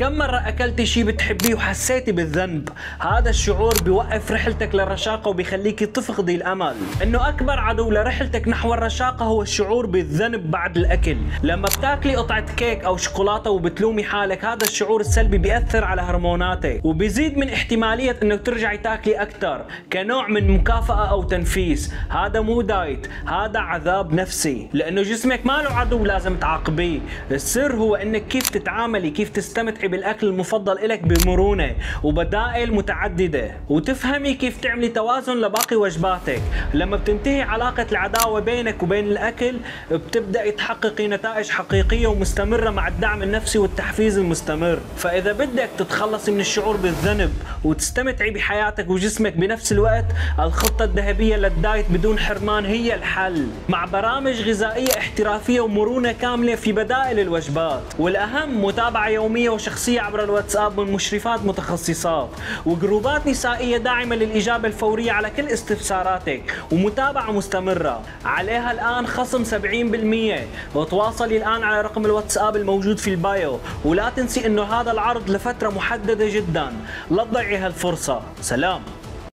كم مرة أكلتي شي بتحبيه وحسيتي بالذنب؟ هذا الشعور بيوقف رحلتك للرشاقة وبيخليكي تفقدي الأمل. إنه أكبر عدو لرحلتك نحو الرشاقة هو الشعور بالذنب بعد الأكل. لما بتاكلي قطعة كيك أو شوكولاتة وبتلومي حالك، هذا الشعور السلبي بيأثر على هرموناتك وبيزيد من احتمالية إنك ترجعي تاكلي أكثر كنوع من مكافأة أو تنفيس. هذا مو دايت، هذا عذاب نفسي، لأنه جسمك ما له عدو لازم تعاقبيه. السر هو إنك كيف تتعاملي، كيف تستمتعي بالأكل المفضل إلك بمرونة وبدائل متعددة، وتفهمي كيف تعملي توازن لباقي وجباتك. لما بتنتهي علاقة العداوة بينك وبين الأكل، بتبدأي تحققي نتائج حقيقية ومستمرة مع الدعم النفسي والتحفيز المستمر. فإذا بدك تتخلصي من الشعور بالذنب وتستمتعي بحياتك وجسمك بنفس الوقت، الخطة الذهبية للدايت بدون حرمان هي الحل، مع برامج غذائية احترافية ومرونة كاملة في بدائل الوجبات. والأهم متابعة يومية وشخصية عبر الواتساب من مشرفات متخصصات، وجروبات نسائية داعمة للإجابة الفورية على كل استفساراتك، ومتابعة مستمرة. عليها الآن خصم 70%. وتواصلي الآن على رقم الواتساب الموجود في البايو، ولا تنسي إنه هذا العرض لفترة محددة جدا. لا تضيعي هالفرصة. سلام.